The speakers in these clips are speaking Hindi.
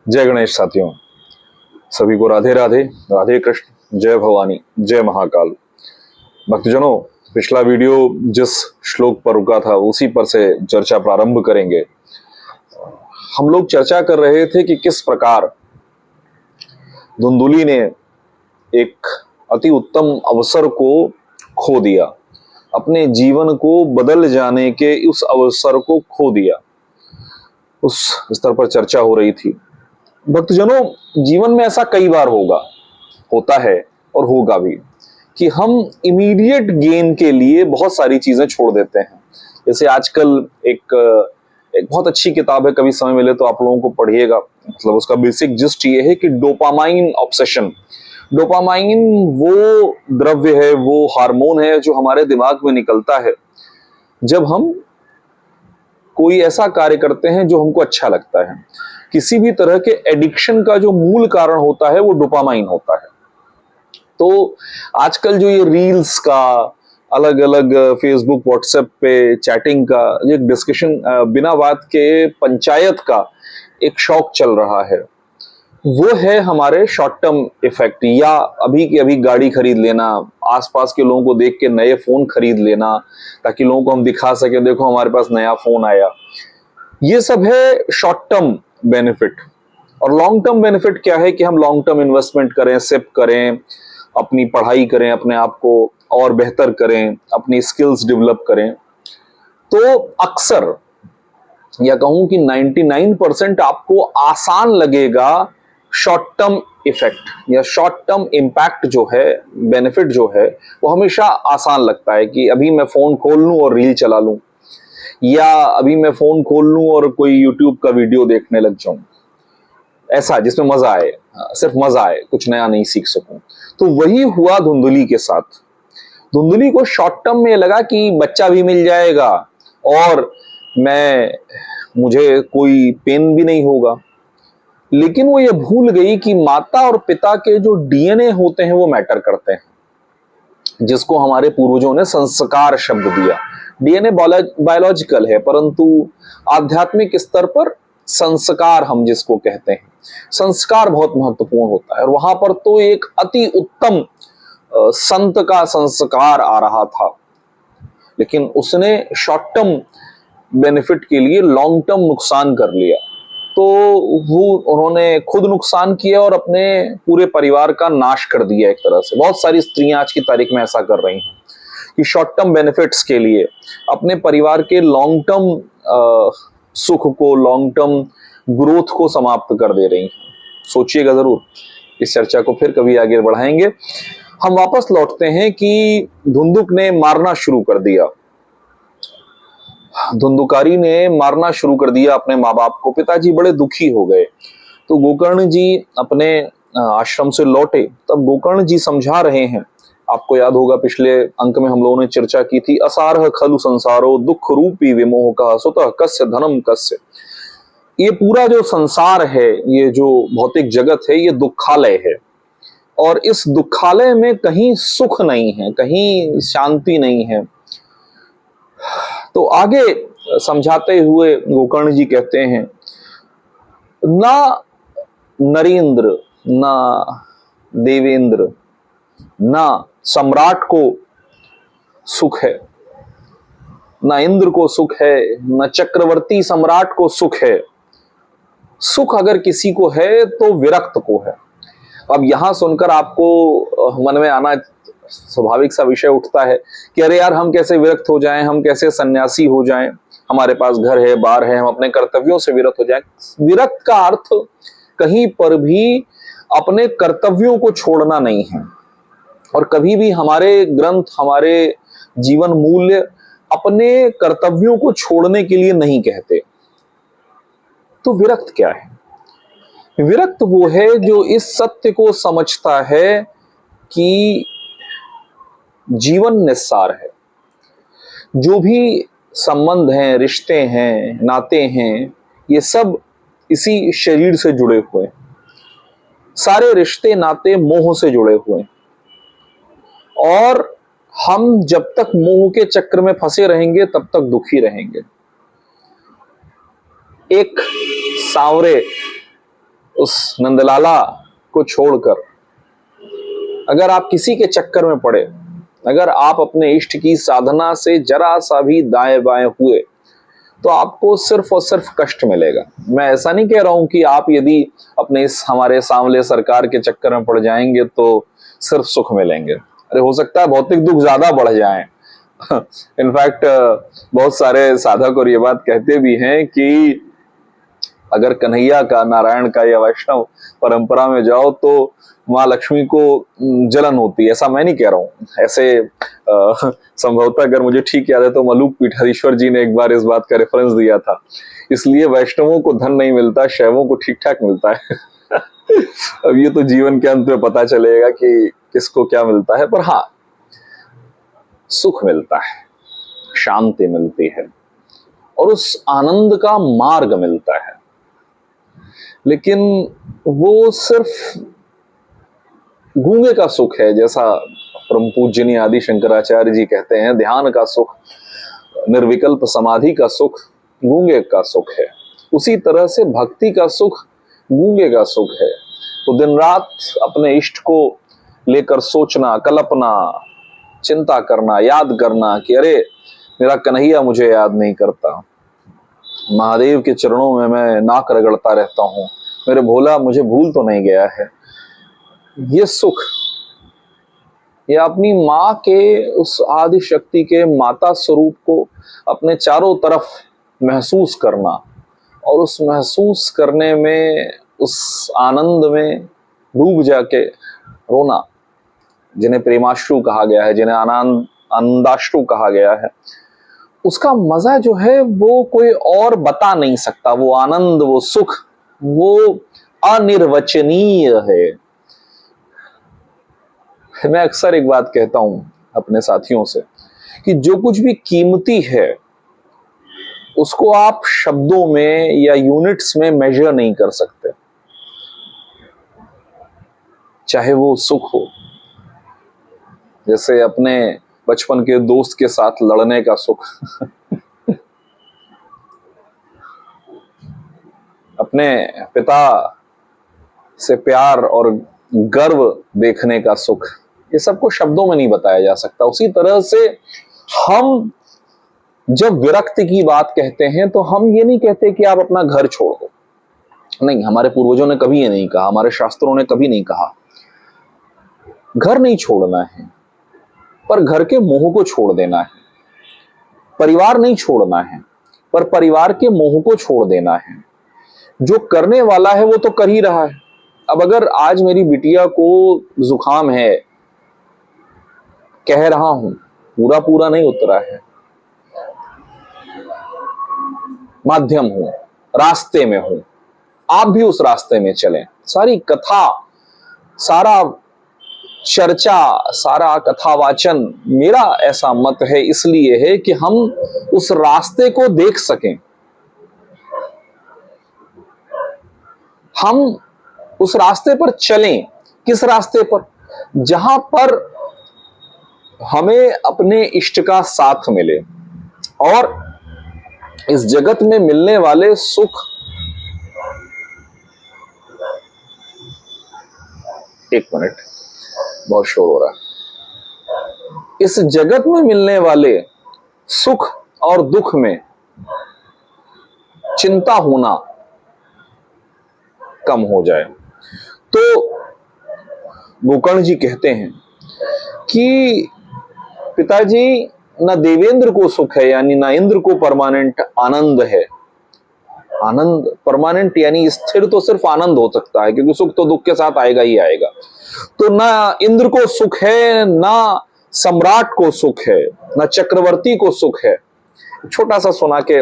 जय गणेश साथियों, सभी को राधे राधे, राधे कृष्ण, जय भवानी, जय महाकाल। भक्तजनों, पिछला वीडियो जिस श्लोक पर रुका था उसी पर से चर्चा प्रारंभ करेंगे। हम लोग चर्चा कर रहे थे कि किस प्रकार धुंधुली ने एक अति उत्तम अवसर को खो दिया, अपने जीवन को बदल जाने के उस अवसर को खो दिया। उस स्तर पर चर्चा हो रही थी। भक्तजनों, जीवन में ऐसा कई बार होता है और होगा भी कि हम इमीडिएट गेन के लिए बहुत सारी चीजें छोड़ देते हैं। जैसे आजकल एक बहुत अच्छी किताब है, कभी समय मिले तो आप लोगों को पढ़िएगा। मतलब उसका बेसिक जिस्ट ये है कि डोपामाइन ऑब्सेशन। डोपामाइन वो द्रव्य है, वो हार्मोन है जो हमारे दिमाग में निकलता है जब हम कोई ऐसा कार्य करते हैं जो हमको अच्छा लगता है। किसी भी तरह के एडिक्शन का जो मूल कारण होता है वो डोपामाइन होता है। तो आजकल जो ये रील्स का, अलग अलग फेसबुक व्हाट्सएप पे चैटिंग का, ये डिस्कशन, बिना बात के पंचायत का एक शौक चल रहा है, वो है हमारे शॉर्ट टर्म इफेक्ट। या अभी की अभी गाड़ी खरीद लेना, आसपास के लोगों को देख के नए फोन खरीद लेना ताकि लोगों को हम दिखा सके, देखो हमारे पास नया फोन आया। ये सब है शॉर्ट टर्म बेनिफिट। और लॉन्ग टर्म बेनिफिट क्या है कि हम लॉन्ग टर्म इन्वेस्टमेंट करें, सिप करें, अपनी पढ़ाई करें, अपने आप को और बेहतर करें, अपनी स्किल्स डेवलप करें। तो अक्सर, या कहूं कि 99% आपको आसान लगेगा शॉर्ट टर्म इफेक्ट या शॉर्ट टर्म इंपैक्ट जो है, बेनिफिट जो है, वो हमेशा आसान लगता है कि अभी मैं फोन खोल लूं और रील चला लूं, या अभी मैं फोन खोल लूं और कोई यूट्यूब का वीडियो देखने लग जाऊं, ऐसा जिसमें मजा आए, सिर्फ मजा आए, कुछ नया नहीं सीख सकूं। तो वही हुआ धुंधुली के साथ। धुंधुली को शॉर्ट टर्म में लगा कि बच्चा भी मिल जाएगा और मुझे कोई पेन भी नहीं होगा। लेकिन वो ये भूल गई कि माता और पिता के जो डीएनए होते हैं वो मैटर करते हैं, जिसको हमारे पूर्वजों ने संस्कार शब्द दिया। डीएनए बायोलॉजिकल है, परंतु आध्यात्मिक स्तर पर संस्कार हम जिसको कहते हैं, संस्कार बहुत महत्वपूर्ण होता है। और वहां पर तो एक अति उत्तम संत का संस्कार आ रहा था, लेकिन उसने शॉर्ट टर्म बेनिफिट के लिए लॉन्ग टर्म नुकसान कर लिया। तो उन्होंने खुद नुकसान किया और अपने पूरे परिवार का नाश कर दिया एक तरह से। बहुत सारी स्त्रियां आज की तारीख में ऐसा कर रही हैं कि शॉर्ट टर्म बेनिफिट्स के लिए अपने परिवार के लॉन्ग टर्म सुख को, लॉन्ग टर्म ग्रोथ को समाप्त कर दे रही हैं। सोचिएगा जरूर, इस चर्चा को फिर कभी आगे बढ़ाएंगे। हम वापस लौटते हैं कि धुंधुक ने मारना शुरू कर दिया, धुंधुकारी ने मारना शुरू कर दिया अपने माँ बाप को। पिताजी बड़े दुखी हो गए। तो गोकर्ण जी अपने आश्रम से लौटे, तब गोकर्ण जी समझा रहे हैं। आपको याद होगा पिछले अंक में हम लोगों ने चर्चा की थी, असारह खलु संसारो दुख रूपी विमोह का सुतः कस्य धनम कस्य। ये पूरा जो संसार है, ये जो भौतिक जगत है, ये दुखालय है। और इस दुखालय में कहीं सुख नहीं है, कहीं शांति नहीं है। तो आगे समझाते हुए गोकर्ण जी कहते हैं, ना नरेंद्र, ना देवेंद्र, ना सम्राट को सुख है, ना इंद्र को सुख है, ना चक्रवर्ती सम्राट को सुख है। सुख अगर किसी को है तो विरक्त को है। अब यहां सुनकर आपको मन में आना स्वाभाविक सा विषय उठता है कि अरे यार, हम कैसे विरक्त हो जाएं, हम कैसे सन्यासी हो जाएं, हमारे पास घर है, बार है, हम अपने कर्तव्यों से विरक्त हो जाएं। विरक्त का अर्थ कहीं पर भी अपने कर्तव्यों को छोड़ना नहीं है। और कभी भी हमारे ग्रंथ, हमारे जीवन मूल्य अपने कर्तव्यों को छोड़ने के लिए नहीं कहते। तो विरक्त क्या है? विरक्त वो है जो इस सत्य को समझता है कि जीवन निस्सार है। जो भी संबंध हैं, रिश्ते हैं, नाते हैं, ये सब इसी शरीर से जुड़े हुए हैं। सारे रिश्ते नाते मोह से जुड़े हुए हैं। और हम जब तक मोह के चक्र में फंसे रहेंगे तब तक दुखी रहेंगे। एक सांवरे उस नंदलाला को छोड़कर अगर आप किसी के चक्कर में पड़े, अगर आप अपने इष्ट की साधना से जरा सा भी दाएं बाएं हुए, तो आपको सिर्फ और सिर्फ कष्ट मिलेगा। मैं ऐसा नहीं कह रहा हूं कि आप यदि अपने इस हमारे सांवले सरकार के चक्कर में पड़ जाएंगे तो सिर्फ सुख मिलेंगे। अरे हो सकता है भौतिक दुख ज्यादा बढ़ जाएं। इनफैक्ट बहुत सारे साधक और ये बात कहते भी हैं कि अगर कन्हैया का, नारायण का या वैष्णव परंपरा में जाओ तो माँ लक्ष्मी को जलन होती है। ऐसा मैं नहीं कह रहा हूं, ऐसे संभवतः अगर मुझे ठीक याद है तो मलूक पीठाधीश्वर जी ने एक बार इस बात का रेफरेंस दिया था। इसलिए वैष्णवों को धन नहीं मिलता, शैवों को ठीक ठाक मिलता है। अब ये तो जीवन के अंत में पता चलेगा कि किसको क्या मिलता है, पर हाँ सुख मिलता है, शांति मिलती है और उस आनंद का मार्ग मिलता है। लेकिन वो सिर्फ गूंगे का सुख है, जैसा परम पूजनीय आदि शंकराचार्य जी कहते हैं, ध्यान का सुख, निर्विकल्प समाधि का सुख गूंगे का सुख है। उसी तरह से भक्ति का सुख गूंगे का सुख है। तो दिन रात अपने इष्ट को लेकर सोचना, कल्पना, चिंता करना, याद करना कि अरे मेरा कन्हैया मुझे याद नहीं करता, महादेव के चरणों में मैं नाक रगड़ता रहता हूं, मेरे भोला मुझे भूल तो नहीं गया है। ये सुख, ये अपनी माँ के उस आदि शक्ति के माता स्वरूप को अपने चारों तरफ महसूस करना और उस महसूस करने में, उस आनंद में डूब जाके रोना, जिन्हें प्रेमाश्रु कहा गया है, जिन्हें आनंदाश्रु कहा गया है, उसका मजा जो है वो कोई और बता नहीं सकता। वो आनंद, वो सुख, वो अनिर्वचनीय है। मैं अक्सर एक बात कहता हूं अपने साथियों से कि जो कुछ भी कीमती है उसको आप शब्दों में या यूनिट्स में मेजर नहीं कर सकते। चाहे वो सुख हो, जैसे अपने बचपन के दोस्त के साथ लड़ने का सुख, अपने पिता से प्यार और गर्व देखने का सुख, ये सबको शब्दों में नहीं बताया जा सकता। उसी तरह से हम जब विरक्ति की बात कहते हैं तो हम ये नहीं कहते कि आप अपना घर छोड़ दो, नहीं, हमारे पूर्वजों ने कभी ये नहीं कहा, हमारे शास्त्रों ने कभी नहीं कहा। घर नहीं छोड़ना है, पर घर के मोह को छोड़ देना है। परिवार नहीं छोड़ना है, पर परिवार के मोह को छोड़ देना है। जो करने वाला है वो तो कर ही रहा है। अब अगर आज मेरी बिटिया को जुकाम है, कह रहा हूं, पूरा पूरा नहीं उतरा है, माध्यम हूं, रास्ते में हूं, आप भी उस रास्ते में चलें। सारी कथा, सारा चर्चा, सारा कथावाचन मेरा ऐसा मत है इसलिए है कि हम उस रास्ते को देख सकें, हम उस रास्ते पर चलें। किस रास्ते पर? जहां पर हमें अपने इष्ट का साथ मिले और इस जगत में मिलने वाले सुख, एक मिनट, बहुत शोर हो रहा है, इस जगत में मिलने वाले सुख और दुख में चिंता होना कम हो जाए। तो गोकर्ण जी कहते हैं कि पिताजी, ना देवेंद्र को सुख है, यानी ना इंद्र को परमानेंट आनंद है। आनंद परमानेंट यानी स्थिर तो सिर्फ आनंद हो सकता है, क्योंकि सुख तो दुख के साथ आएगा ही आएगा। तो ना इंद्र को सुख है, ना सम्राट को सुख है, ना चक्रवर्ती को सुख है। छोटा सा सुना के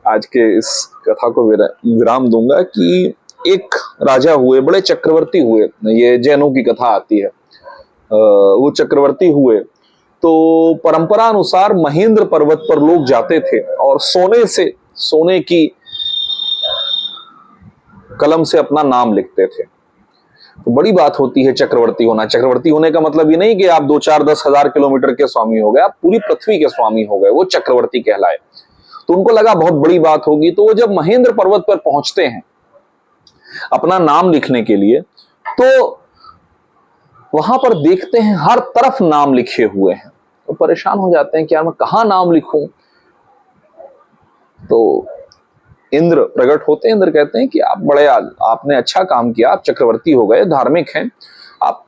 आज के इस कथा को विराम दूंगा कि एक राजा हुए, बड़े चक्रवर्ती हुए। ये जैनों की कथा आती है। वो चक्रवर्ती हुए तो परंपरा अनुसार महेंद्र पर्वत पर लोग जाते थे और सोने की कलम से अपना नाम लिखते थे। तो बड़ी बात होती है चक्रवर्ती होना। चक्रवर्ती होने का मतलब ये नहीं कि आप 2, 4, 10 हजार किलोमीटर के स्वामी हो गए, आप पूरी पृथ्वी के स्वामी हो गए, वो चक्रवर्ती कहलाए। तो उनको लगा बहुत बड़ी बात होगी। तो वो जब महेंद्र पर्वत पर पहुंचते हैं अपना नाम लिखने के लिए, तो वहां पर देखते हैं हर तरफ नाम लिखे हुए हैं, तो परेशान हो जाते हैं कि यार मैं कहां नाम लिखूं। तो इंद्र प्रकट होते हैं, इंद्र कहते हैं कि आप बड़े आपने अच्छा काम किया, आप चक्रवर्ती हो गए, धार्मिक हैं, आप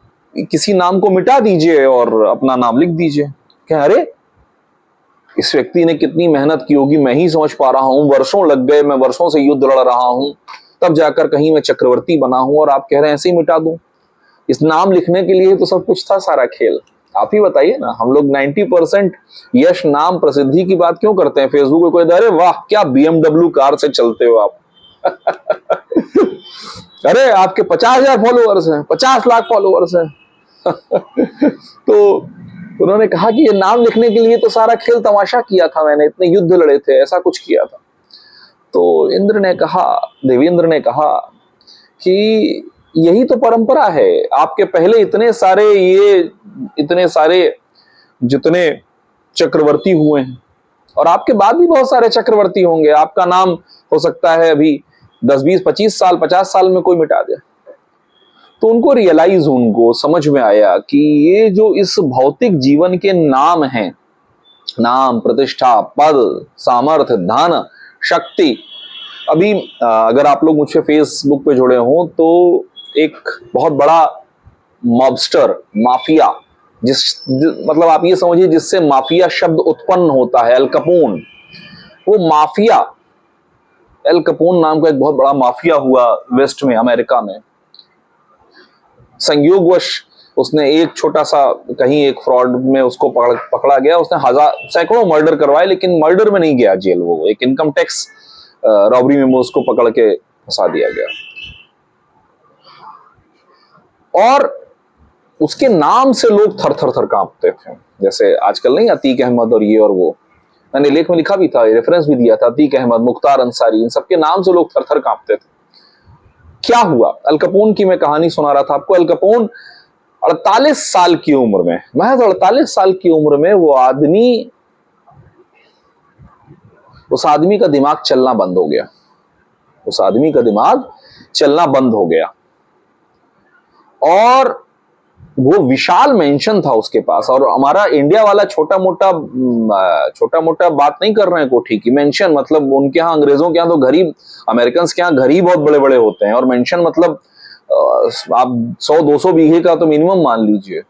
किसी नाम को मिटा दीजिए और अपना नाम लिख दीजिए। क्या अरे इस व्यक्ति ने कितनी मेहनत की होगी, मैं ही समझ पा रहा हूं, वर्षों लग गए, मैं वर्षों से युद्ध लड़ रहा हूं, तब जाकर कहीं मैं चक्रवर्ती बना हूं, और आप कह रहे हैं ऐसे ही मिटा दूं। इस नाम लिखने के लिए तो सब कुछ था, सारा खेल। आप ही बताइए ना, हम लोग 90% यश नाम प्रसिद्धि की बात क्यों करते हैं? फेसबुक पे कोई अरे वाह क्या BMW कार से चलते हो आप अरे आपके 50,000 फॉलोअर्स हैं, 50 लाख फॉलोअर्स हैं तो उन्होंने कहा कि ये नाम लिखने के लिए तो सारा खेल तमाशा किया था मैंने, इतने युद्ध लड़े थे, ऐसा कुछ किया था। तो इंद्र ने कहा, देवेंद्र ने कहा कि यही तो परंपरा है, आपके पहले इतने सारे जितने चक्रवर्ती हुए हैं, और आपके बाद भी बहुत सारे चक्रवर्ती होंगे, आपका नाम हो सकता है अभी 10 20 25 साल 50 साल में कोई मिटा दे। तो उनको समझ में आया कि ये जो इस भौतिक जीवन के नाम हैं, नाम, प्रतिष्ठा, पद, सामर्थ्य, धन, शक्ति। अभी अगर आप लोग मुझसे फेसबुक पे जुड़े हो तो एक बहुत बड़ा मॉबस्टर, माफिया, मतलब आप ये समझिए जिससे माफिया शब्द उत्पन्न होता है, अल कपून, वो माफिया, एल कपून नाम का एक बहुत बड़ा माफिया हुआ वेस्ट में, अमेरिका में। संयोगवश उसने एक छोटा सा कहीं एक फ्रॉड में उसको पकड़ा गया, उसने सैकड़ों मर्डर करवाए, लेकिन मर्डर में नहीं गया जेल, वो एक इनकम टैक्स रॉबरी में उसको पकड़ के फंसा दिया गया। और उसके नाम से लोग थर थर थर कांपते थे, जैसे आजकल नहीं अतीक अहमद और ये और वो, मैंने लेख में लिखा भी था, रेफरेंस भी दिया था, अतीक अहमद, मुख्तार अंसारी, इन सबके नाम से लोग थर थर कांपते थे। क्या हुआ? अल कपून की मैं कहानी सुना रहा था आपको। अल कपून 48 साल की उम्र में, महज 48 साल की उम्र में उस आदमी का दिमाग चलना बंद हो गया, उस आदमी का दिमाग चलना बंद हो गया। और वो विशाल मेंशन था उसके पास, और हमारा इंडिया वाला छोटा मोटा बात नहीं कर रहे हैं कोठी की, मेंशन मतलब उनके यहाँ, अंग्रेजों के यहाँ तो घर ही, अमेरिकन के यहाँ घर ही बहुत बड़े बड़े होते हैं, और मेंशन मतलब आप 100-200 बीघे का तो मिनिमम मान लीजिए।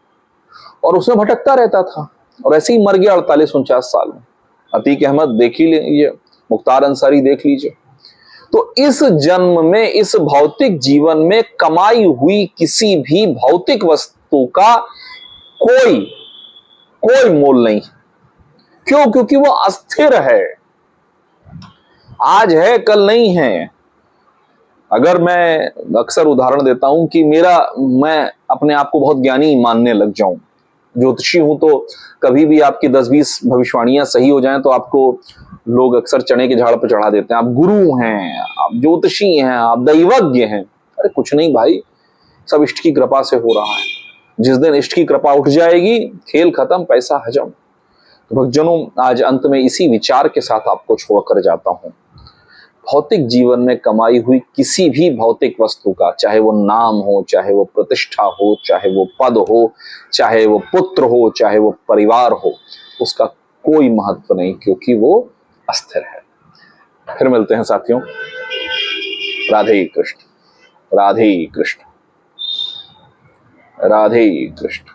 और उसमें भटकता रहता था, और ऐसे ही मर गया 48-49 साल में। अतीक अहमद देख ही लीजिए, मुख्तार अंसारी देख लीजिए। तो इस जन्म में, इस भौतिक जीवन में कमाई हुई किसी भी भौतिक वस्तु का कोई मोल नहीं। क्यों? क्योंकि वो अस्थिर है, आज है कल नहीं है। अगर मैं अक्सर उदाहरण देता हूं कि मैं अपने आप को बहुत ज्ञानी मानने लग जाऊं, ज्योतिषी हूं, तो कभी भी आपकी 10-20 भविष्यवाणियां सही हो जाएं तो आपको लोग अक्सर चने के झाड़ पर चढ़ा देते हैं, आप गुरु हैं, आप ज्योतिषी हैं, आप दैवज्ञ हैं। अरे कुछ नहीं भाई, सब इष्ट की कृपा से हो रहा है। जिस दिन इष्ट की कृपा उठ जाएगी, खेल खत्म, पैसा हजम। तो भक्तजनों, आज अंत में इसी विचार के साथ आपको छोड़कर जाता हूं। भौतिक जीवन में कमाई हुई किसी भी भौतिक वस्तु का, चाहे वो नाम हो, चाहे वो प्रतिष्ठा हो, चाहे वो पद हो, चाहे वो पुत्र हो, चाहे वो परिवार हो, उसका कोई महत्व नहीं, क्योंकि वो अस्थिर है। फिर मिलते हैं साथियों। राधे कृष्ण, राधे कृष्ण, राधे कृष्ण।